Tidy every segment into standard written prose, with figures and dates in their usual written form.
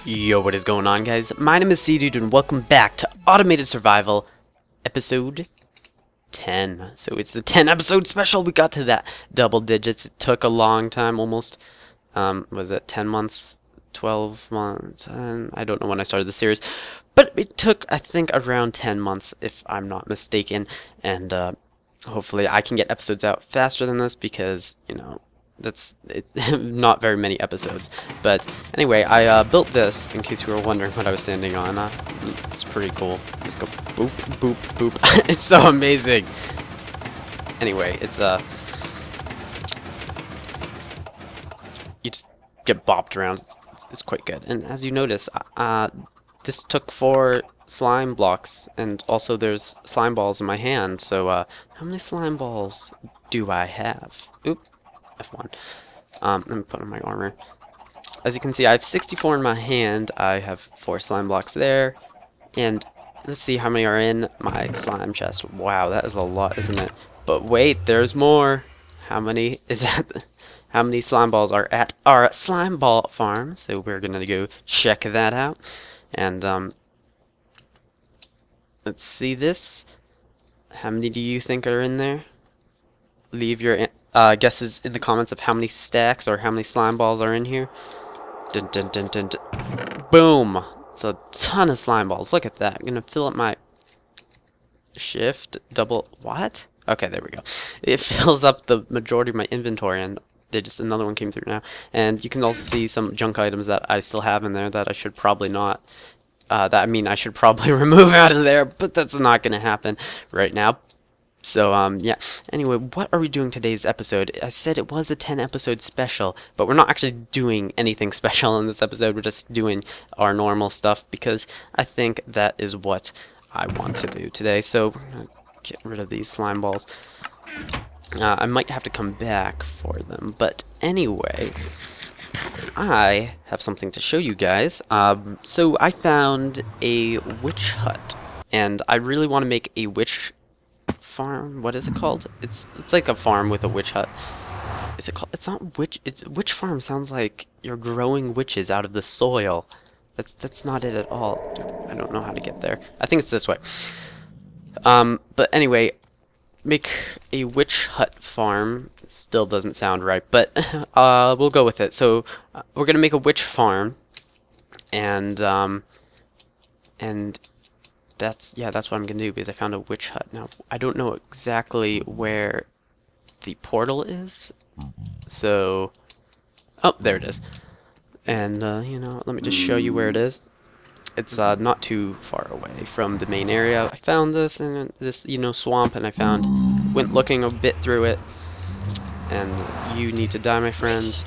Yo, what is going on, guys? My name is C-Dude and welcome back to Automated Survival episode 10. So it's the 10 episode special. We got to that double digits. It took a long time, almost was it 10 months, 12 months, and I don't know when I started the series, but it took, I think, around 10 months if I'm not mistaken, and hopefully I can get episodes out faster than this because, you know, that's not very many episodes. But anyway, I built this in case you were wondering what I was standing on. It's pretty cool. Just go boop, boop, boop. It's so amazing. Anyway, it's you just get bopped around. It's quite good. And as you notice, this took 4 slime blocks, and also there's slime balls in my hand. So how many slime balls do I have? Oop. F1. Let me put on my armor. As you can see, I have 64 in my hand. I have 4 slime blocks there. And let's see how many are in my slime chest. Wow, that is a lot, isn't it? But wait, there's more. How many is that? How many slime balls are at our slime ball farm? So we're gonna go check that out. And let's see this. How many do you think are in there? Leave your guesses in the comments of how many stacks or how many slime balls are in here. Dun, dun, dun, dun, dun. Boom! It's a ton of slime balls. Look at that. I'm gonna fill up my shift double. What? Okay, there we go. It fills up the majority of my inventory, and just another one came through now. And you can also see some junk items that I still have in there that I should probably not. I should probably remove out of there, but that's not gonna happen right now. So, yeah. Anyway, what are we doing today's episode? I said it was a 10 episode special, but we're not actually doing anything special in this episode. We're just doing our normal stuff because I think that is what I want to do today. So, I'm gonna get rid of these slime balls. I might have to come back for them, but anyway, I have something to show you guys. So I found a witch hut, and I really want to make a witch farm. What is it called? It's like a farm with a witch hut. Is it called? It's not witch. It's witch farm. Sounds like you're growing witches out of the soil. That's not it at all. I don't know how to get there. I think it's this way. But anyway, make a witch hut farm. Still doesn't sound right, but we'll go with it. So we're gonna make a witch farm, and that's what I'm gonna do because I found a witch hut. Now I don't know exactly where the portal is, so there it is. And you know, let me just show you where it is. It's not too far away from the main area. I found this in this swamp, and went looking a bit through it. And you need to die, my friend.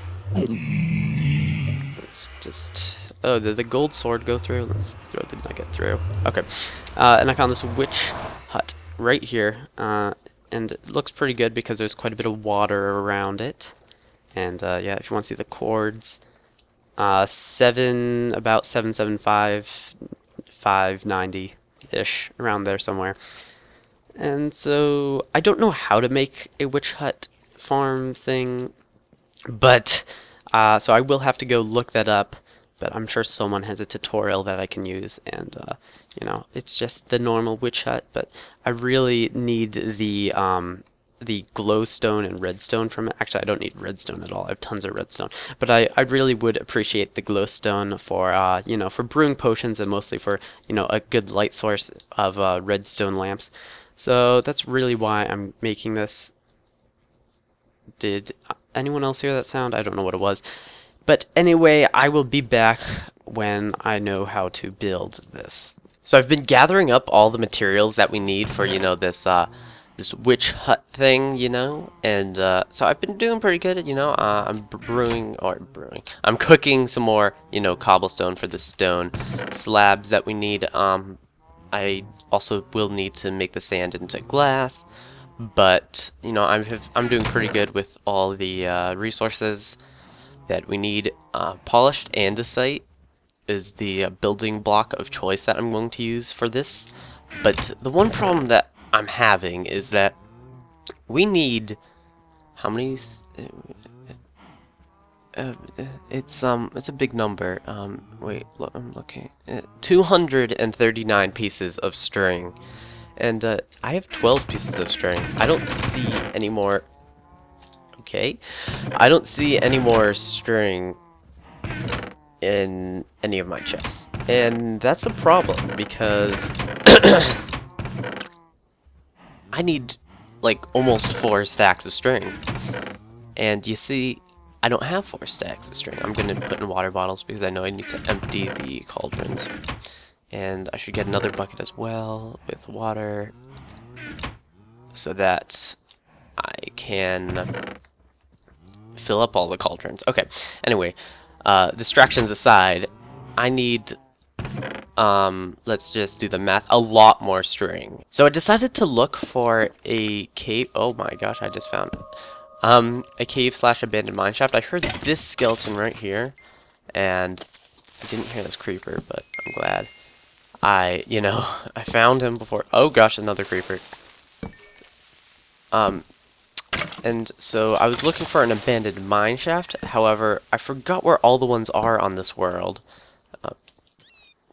Let's just. Oh, did the gold sword go through? Let's throw the nugget through. Okay. And I found this witch hut right here. And it looks pretty good because there's quite a bit of water around it. And yeah, if you want to see the chords, about 775, 590-ish, around there somewhere. And so I don't know how to make a witch hut farm thing, but so I will have to go look that up. But I'm sure someone has a tutorial that I can use, and you know, it's just the normal witch hut. But I really need the glowstone and redstone from it. Actually, I don't need redstone at all. I have tons of redstone, but I really would appreciate the glowstone for you know, for brewing potions, and mostly for, you know, a good light source of redstone lamps. So that's really why I'm making this. Did anyone else hear that sound? I don't know what it was. But anyway, I will be back when I know how to build this. So I've been gathering up all the materials that we need for, you know, this witch hut thing, you know, and so I've been doing pretty good. You know, I'm I'm cooking some more, you know, cobblestone for the stone slabs that we need. I also will need to make the sand into glass, but you know, I'm doing pretty good with all the resources that we need. Polished andesite is the building block of choice that I'm going to use for this. But the one problem that I'm having is that we need How many? It's a big number. Wait, look, I'm looking. 239 pieces of string, and I have 12 pieces of string. I don't see any more. Okay, I don't see any more string in any of my chests, and that's a problem because I need like almost 4 stacks of string, and you see, I don't have 4 stacks of string. I'm gonna put in water bottles because I know I need to empty the cauldrons, and I should get another bucket as well with water so that I can fill up all the cauldrons. Okay, anyway, distractions aside, I need, let's just do the math, a lot more string. So I decided to look for a cave. Oh my gosh, I just found it. A cave slash abandoned mineshaft. I heard this skeleton right here, and I didn't hear this creeper, but I'm glad. I found him before. Oh gosh, another creeper. And so I was looking for an abandoned mineshaft. However, I forgot where all the ones are on this world.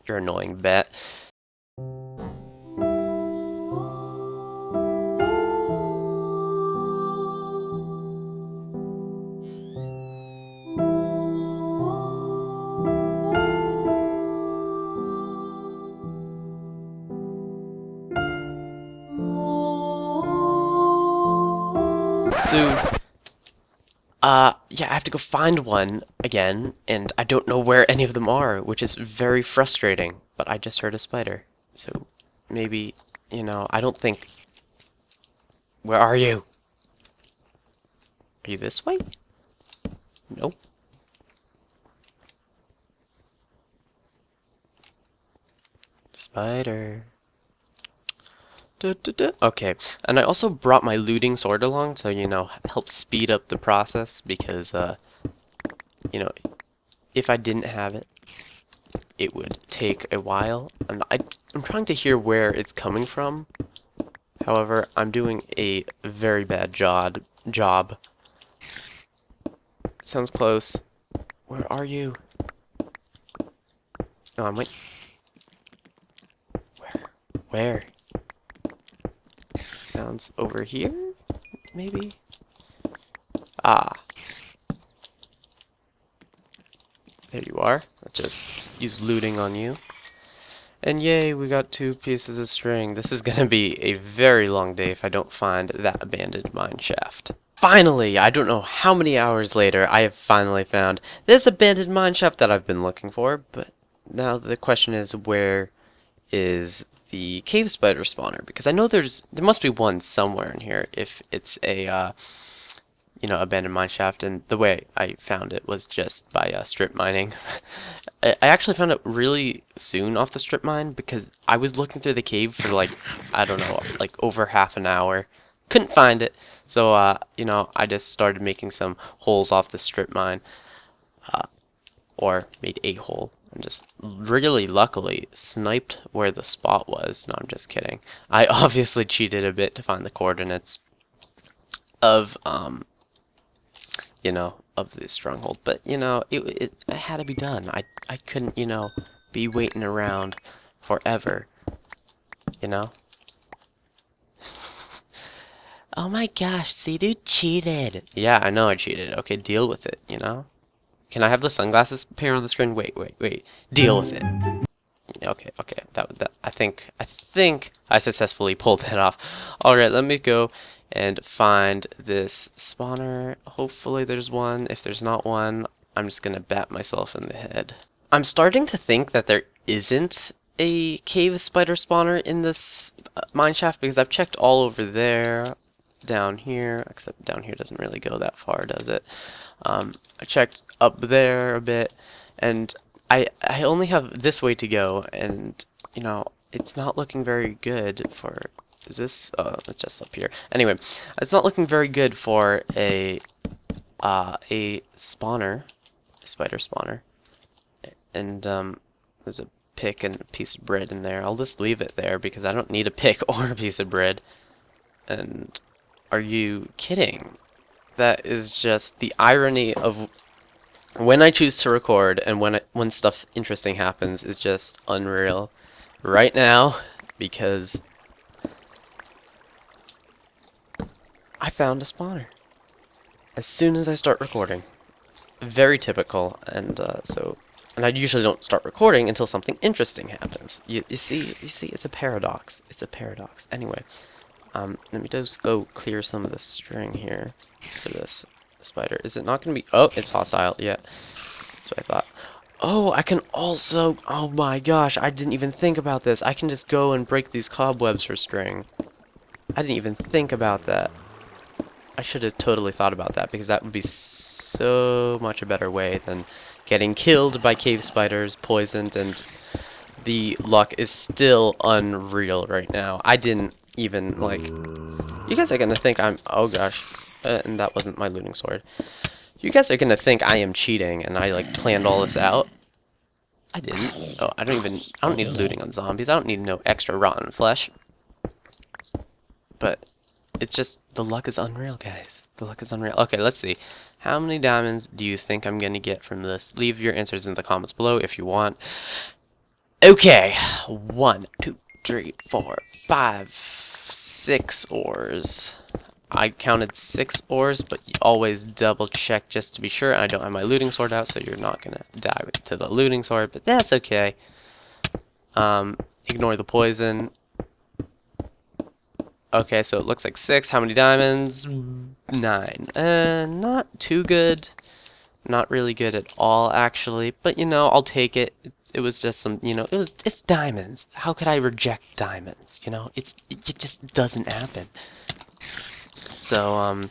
You're annoying, bet. So, yeah, I have to go find one again, and I don't know where any of them are, which is very frustrating. But I just heard a spider, so maybe, I don't think... Where are you? Are you this way? Nope. Spider. Okay, and I also brought my looting sword along to, help speed up the process because, if I didn't have it, it would take a while. And I'm trying to hear where it's coming from. However, I'm doing a very bad job. Sounds close. Where are you? No, I'm wait. Where? Sounds over here, maybe? Ah. There you are. Let's just use looting on you. And yay, we got 2 pieces of string. This is gonna be a very long day if I don't find that abandoned mine shaft. Finally! I don't know how many hours later, I have finally found this abandoned mine shaft that I've been looking for, but now the question is, where is the cave spider spawner? Because I know there must be one somewhere in here if it's a abandoned mine shaft, and the way I found it was just by strip mining. I actually found it really soon off the strip mine because I was looking through the cave for like, I don't know, like over half an hour. Couldn't find it, so I just started making some holes off the strip mine, or made a hole. And just really luckily sniped where the spot was. No, I'm just kidding. I obviously cheated a bit to find the coordinates of of the stronghold, but it had to be done. I couldn't be waiting around forever. Oh my gosh, see, dude cheated. Yeah, I know I cheated. Okay, deal with it. Can I have the sunglasses appear on the screen? Wait. Deal with it. Okay. That I think I successfully pulled that off. All right, let me go and find this spawner. Hopefully there's one. If there's not one, I'm just gonna bat myself in the head. I'm starting to think that there isn't a cave spider spawner in this mineshaft because I've checked all over there, down here, except down here doesn't really go that far, does it? I checked up there a bit, and I only have this way to go, and it's not looking very good for... Is this? It's just up here. Anyway, it's not looking very good for a spawner, a spider spawner, and there's a pick and a piece of bread in there. I'll just leave it there because I don't need a pick or a piece of bread. And are you kidding? That is just the irony of when I choose to record and when stuff interesting happens is just unreal. Right now, because I found a spawner as soon as I start recording. Very typical, and and I usually don't start recording until something interesting happens. You see, it's a paradox. It's a paradox. Anyway, let me just go clear some of the string here for this spider. Is it not going to be? Oh, it's hostile. Yeah, that's what I thought. Oh, I can also. Oh my gosh, I didn't even think about this. I can just go and break these cobwebs for string. I didn't even think about that. I should have totally thought about that because that would be so much a better way than getting killed by cave spiders, poisoned, and the luck is still unreal right now. I didn't even, like... You guys are gonna think I'm... Oh gosh. And that wasn't my looting sword. You guys are gonna think I am cheating and I, like, planned all this out. I didn't. Oh, I don't need looting on zombies. I don't need no extra rotten flesh. But... it's just, the luck is unreal, guys. The luck is unreal. Okay, let's see. How many diamonds do you think I'm going to get from this? Leave your answers in the comments below if you want. Okay. 1, 2, 3, 4, 5, 6 ores. I counted 6 ores, but you always double check just to be sure. I don't have my looting sword out, so you're not going to die to the looting sword, but that's okay. Ignore the poison. Okay, so it looks like 6. How many diamonds? 9. Not too good. Not really good at all, actually. But, you know, I'll take it. It was just some, you know, it's diamonds. How could I reject diamonds? You know, it just doesn't happen. So,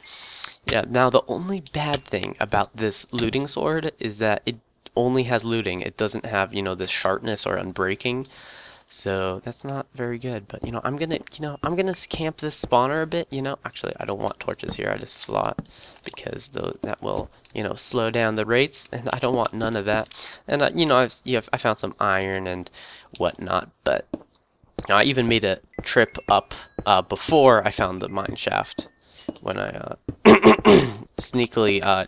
yeah, now the only bad thing about this looting sword is that it only has looting. It doesn't have, you know, this sharpness or unbreaking. So that's not very good, but I'm gonna camp this spawner a bit. Actually, I don't want torches here. I just thought because that will slow down the rates, and I don't want none of that. And I found some iron and whatnot, but I even made a trip up before I found the mine shaft when I sneakily I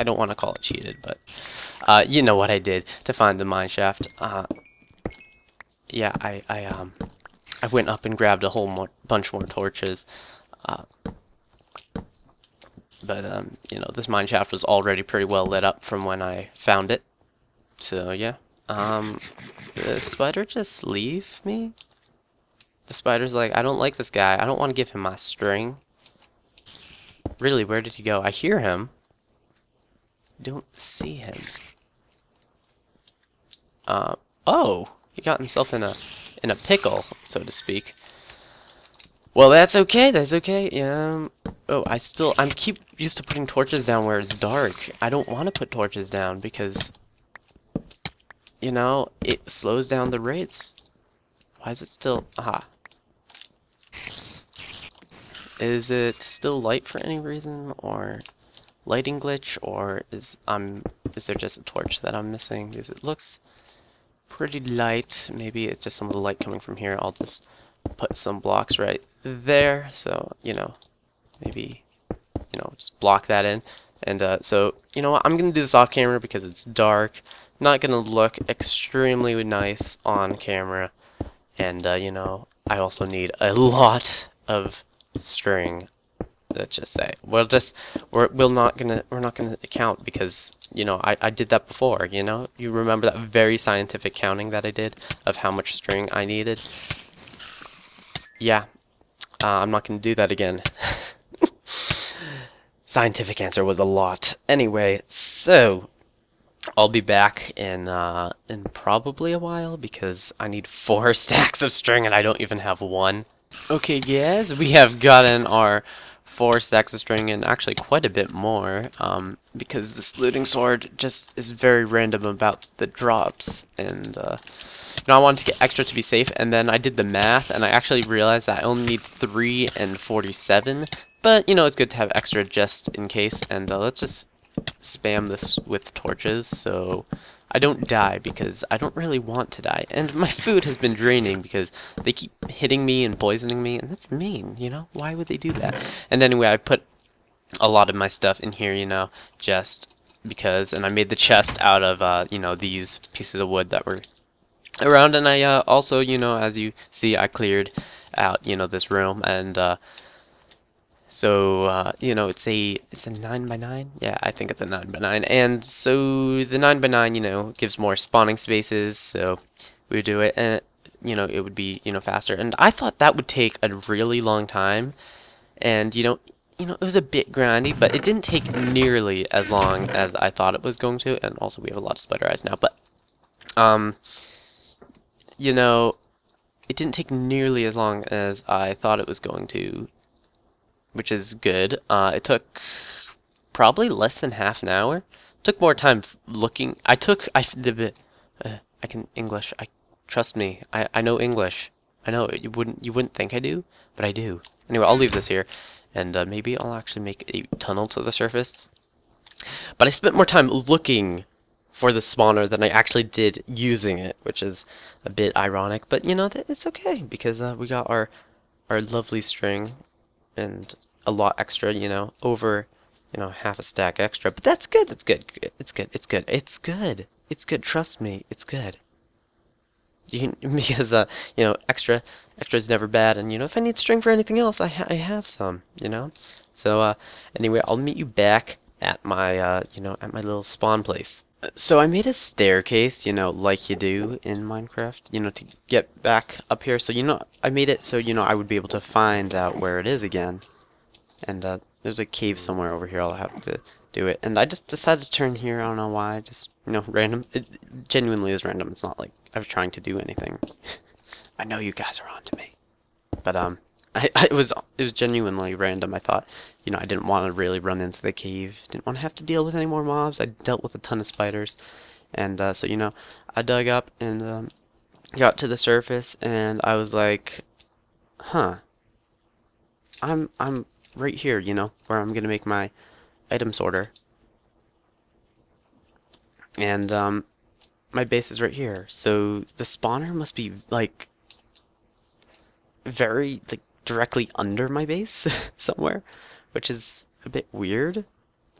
don't want to call it cheated, but you know what I did to find the mine shaft. Yeah, I went up and grabbed a whole bunch more torches, but this mine shaft was already pretty well lit up from when I found it. So yeah, the spider just leave me. The spider's like, I don't like this guy. I don't want to give him my string. Really, where did he go? I hear him. Don't see him. Oh. He got himself in a pickle, so to speak. Well, that's okay. That's okay. Yeah. Oh, I'm keep used to putting torches down where it's dark. I don't want to put torches down because it slows down the rates. Why is it still? Aha. Is it still light for any reason, or lighting glitch, or is there just a torch that I'm missing? Because it looks pretty light. Maybe it's just some of the light coming from here. I'll just put some blocks right there, so maybe just block that in. And so what, I'm gonna do this off camera because it's dark, not gonna look extremely nice on camera, and I also need a lot of string. Let's just say we're not gonna count because I did that before. You remember that very scientific counting that I did of how much string I needed. Yeah, I'm not gonna do that again. Scientific answer was a lot. Anyway, so I'll be back in probably a while because I need 4 stacks of string and I don't even have 1. Okay, guys, we have gotten our 4 stacks of string and actually quite a bit more, because this looting sword just is very random about the drops, and I wanted to get extra to be safe, and then I did the math and I actually realized that I only need 3 and 47, but it's good to have extra just in case. And let's just spam this with torches so I don't die, because I don't really want to die. And my food has been draining because they keep hitting me and poisoning me, and that's mean, Why would they do that? And anyway, I put a lot of my stuff in here, you know, just because. And I made the chest out of, you know, these pieces of wood that were around. And I also, you know, as you see, I cleared out, you know, this room. And you know, it's a 9 by 9. Yeah, I think it's a 9 by 9. And so the 9 by 9, you know, gives more spawning spaces. So we would do it, and you know, it would be, you know, faster. And I thought that would take a really long time. And you know, it was a bit grindy, but it didn't take nearly as long as I thought it was going to. And also, we have a lot of spider eyes now. But you know, it didn't take nearly as long as I thought it was going to, which is good. It took probably less than half an hour. It took more time looking. I can English. Trust me. I know English. I know you wouldn't think I do, but I do. Anyway, I'll leave this here, and maybe I'll actually make a tunnel to the surface. But I spent more time looking for the spawner than I actually did using it, which is a bit ironic. But you know, it's okay because we got our lovely string and a lot extra, you know, over, you know, half a stack extra. But that's good. That's good. It's good. It's good. It's good. It's good. Trust me, it's good. Because you know, extra is never bad. And you know, if I need string for anything else, I have some. You know. So anyway, I'll meet you back at my you know, at my little spawn place. So I made a staircase, you know, like you do in Minecraft, you know, to get back up here. So, you know, I made it so, you know, I would be able to find out where it is again. And there's a cave somewhere over here. I'll have to do it. And I just decided to turn here. I don't know why. Just, you know, random. It genuinely is random. It's not like I was trying to do anything. I know you guys are on to me. But it was genuinely random. I thought, you know, I didn't want to really run into the cave. Didn't want to have to deal with any more mobs. I dealt with a ton of spiders, and so you know, I dug up and got to the surface, and I was like, huh, I'm right here, you know, where I'm gonna make my item sorter, and my base is right here. So the spawner must be like very like directly under my base somewhere, which is a bit weird.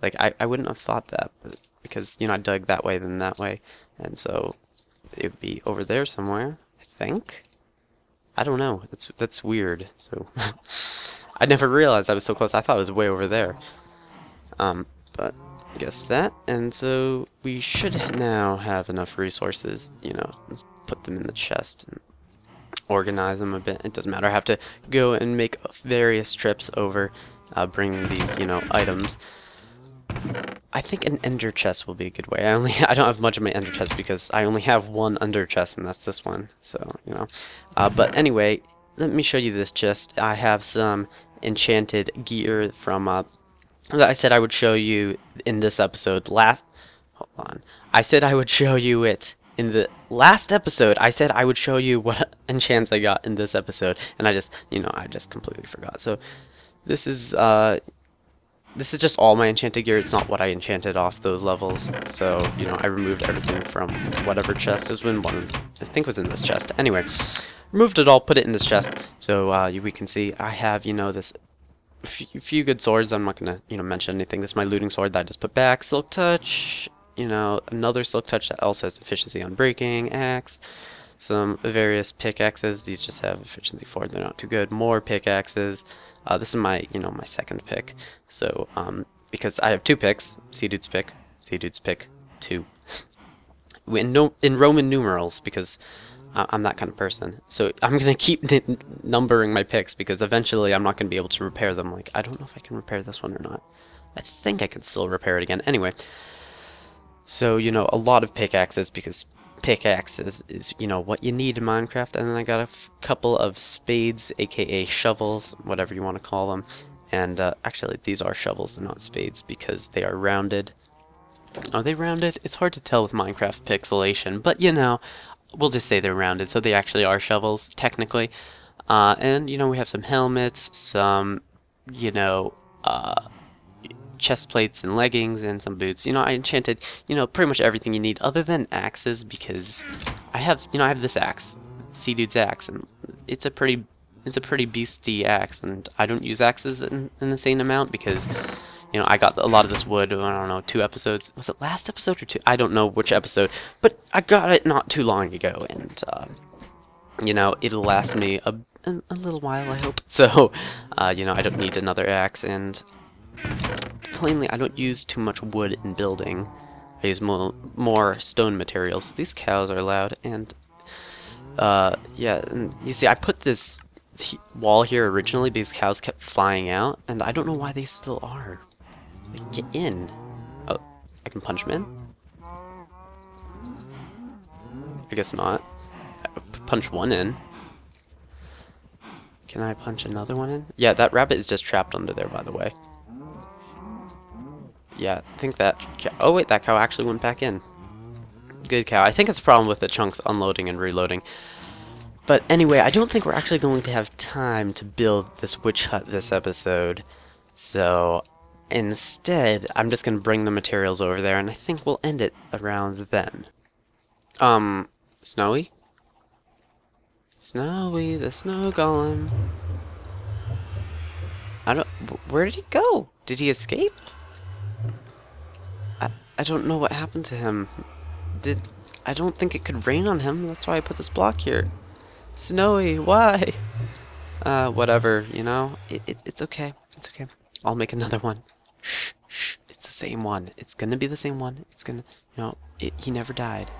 Like I wouldn't have thought that, but because you know I dug that way then that way, and so it would be over there somewhere, I think. I don't know. That's weird. So I never realized I was so close. I thought it was way over there. But I guess that, and so we should now have enough resources, you know, put them in the chest and organize them a bit. It doesn't matter. I have to go and make various trips over, bringing these, you know, items. I think an ender chest will be a good way. I don't have much of my ender chest because I only have one under chest, and that's this one. So you know, but anyway, let me show you this chest. I have some enchanted gear from that I said I would show you in this episode. Hold on. I said I would show you it in the last episode. I said I would show you what enchants I got in this episode, and I just, you know, I just completely forgot. So this is just all my enchanted gear. It's not what I enchanted off those levels. So, you know, I removed everything from whatever chest. It was in one, I think it was in this chest. Anyway, removed it all, put it in this chest. So we can see I have, you know, this few good swords. I'm not gonna, you know, mention anything. This is my looting sword that I just put back. Silk touch, you know, another silk touch that also has efficiency on breaking, axe, some various pickaxes. These just have efficiency 4. They're not too good. More pickaxes. This is my, you know, my second pick. So because I have 2 picks, Sea-Dude's pick 2. In Roman numerals, because I'm that kind of person. So I'm gonna keep numbering my picks because eventually I'm not gonna be able to repair them. Like, I don't know if I can repair this one or not. I think I can still repair it again. Anyway, so you know, a lot of pickaxes because pickaxes is, you know, what you need in Minecraft. And then I got a couple of spades, aka shovels, whatever you want to call them. And actually, these are shovels, they're not spades because they are rounded. Are they rounded? It's hard to tell with Minecraft pixelation, but you know, we'll just say they're rounded, so they actually are shovels, technically. And, you know, we have some helmets, some, you know, chest plates and leggings, and some boots. You know, I enchanted, you know, pretty much everything you need, other than axes, because I have, you know, I have this axe, Sea-Dude's axe, and it's a pretty beastie axe, and I don't use axes in the same amount, because, You know, I got a lot of this wood, I don't know, 2 episodes. Was it last episode or 2? I don't know which episode, but I got it not too long ago, and, you know, it'll last me a little while, I hope. So, you know, I don't need another axe, and plainly, I don't use too much wood in building. I use more stone materials. These cows are loud, and, yeah, and you see, I put this wall here originally because cows kept flying out, and I don't know why they still are. Like, get in. Oh, I can punch them in? I guess not. I punch one in. Can I punch another one in? Yeah, that rabbit is just trapped under there, by the way. Yeah, I think that cow... Oh wait, that cow actually went back in. Good cow. I think it's a problem with the chunks unloading and reloading. But anyway, I don't think we're actually going to have time to build this witch hut this episode. So instead, I'm just going to bring the materials over there, and I think we'll end it around then. Snowy? Snowy, the snow golem. Where did he go? Did he escape? I don't know what happened to him. I don't think it could rain on him, that's why I put this block here. Snowy, why? Whatever, you know? It's okay. It's okay. I'll make another one. Shh, shh. It's the same one. It's gonna be the same one. It's gonna, you know, he never died.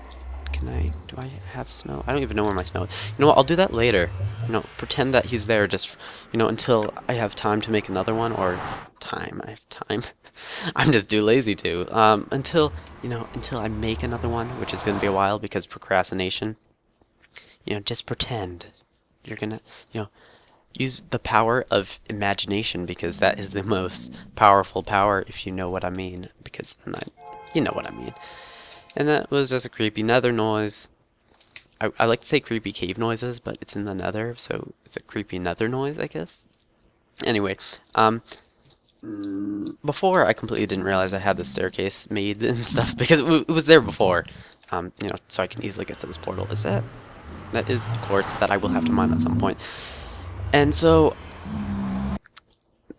Do I have snow? I don't even know where my snow is. You know what, I'll do that later. You know, pretend that he's there just, you know, until I have time to make another one, or I have time. I'm just too lazy to. Until I make another one, which is gonna be a while because procrastination. You know, just pretend. You're gonna, you know, use the power of imagination, because that is the most powerful power, if you know what I mean. Because, you know what I mean. And that was just a creepy nether noise. I like to say creepy cave noises, but it's in the nether, so it's a creepy nether noise, I guess. Anyway, before I completely didn't realize I had this staircase made and stuff, because it was there before. You know, so I can easily get to this portal. That is quartz that I will have to mine at some point. And so,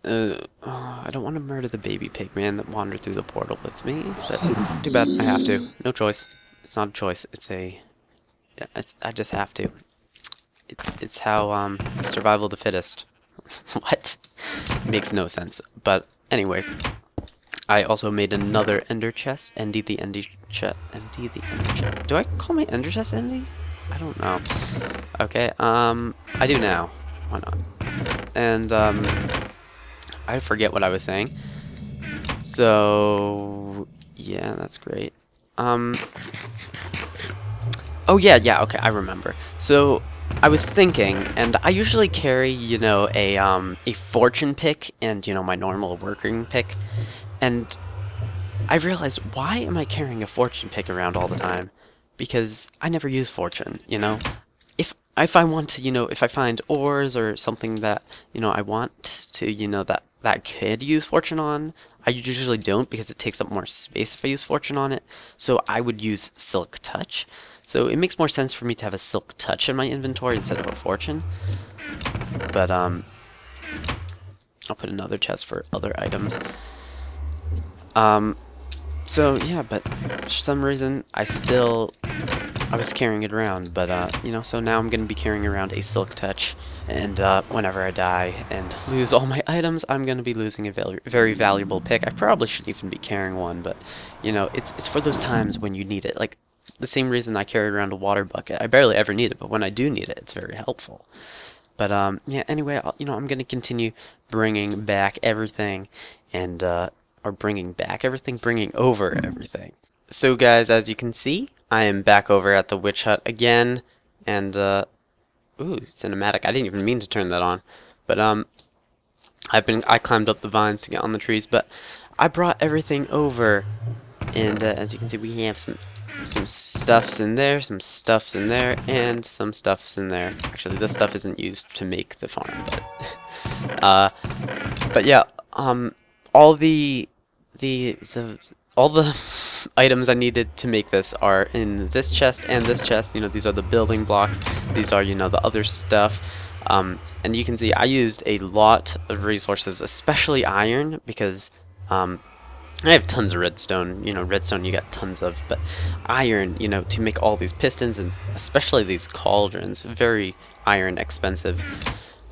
I don't want to murder the baby pig man that wandered through the portal with me. But too bad, I have to. No choice. It's not a choice. Yeah, I just have to. It's how, survival of the fittest. What? Makes no sense. But anyway, I also made another ender chest. Endy the ender chest. Do I call my ender chest Endy? I don't know. Okay, I do now. Why not? And, I forget what I was saying. So, yeah, that's great. Oh yeah, okay, I remember. So, I was thinking, and I usually carry, you know, a fortune pick and, you know, my normal working pick. And I realized, why am I carrying a fortune pick around all the time? Because I never use fortune, you know? If I want to, you know, if I find ores or something that, you know, I want to, you know, that could use fortune on, I usually don't, because it takes up more space if I use fortune on it. So I would use silk touch. So it makes more sense for me to have a silk touch in my inventory instead of a fortune. But I'll put another chest for other items. So yeah, but for some reason I was carrying it around, but you know, so now I'm gonna be carrying around a silk touch, and whenever I die and lose all my items, I'm gonna be losing a very valuable pick. I probably shouldn't even be carrying one, but you know, it's for those times when you need it. Like the same reason I carry around a water bucket. I barely ever need it, but when I do need it, it's very helpful. But yeah. Anyway, you know, I'm gonna continue bringing back everything, and bringing over everything. So guys, as you can see, I am back over at the witch hut again, and ooh, cinematic. I didn't even mean to turn that on, but I climbed up the vines to get on the trees, but I brought everything over, and as you can see, we have some stuffs in there, some stuffs in there, and some stuffs in there. Actually, this stuff isn't used to make the farm, but yeah, all the items I needed to make this are in this chest and this chest. You know, these are the building blocks. These are, you know, the other stuff. And you can see I used a lot of resources, especially iron, because I have tons of redstone. You know, redstone you got tons of, but iron, you know, to make all these pistons and especially these cauldrons, very iron expensive.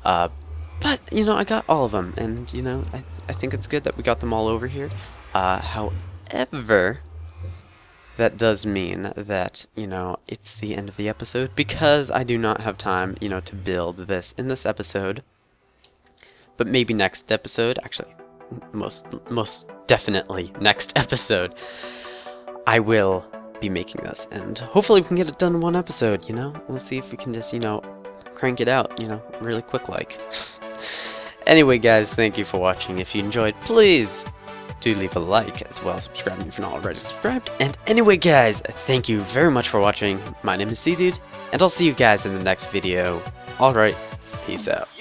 But you know, I got all of them, and you know, I think it's good that we got them all over here. However, that does mean that, you know, it's the end of the episode because I do not have time, you know, to build this in this episode. But maybe next episode, actually, most definitely next episode, I will be making this, and hopefully we can get it done in one episode, you know? We'll see if we can just, you know, crank it out, you know, really quick like. Anyway, guys, thank you for watching. If you enjoyed, please do leave a like, as well as subscribing if you're not already subscribed. And anyway, guys, thank you very much for watching. My name is C-Dude, and I'll see you guys in the next video. Alright, peace out.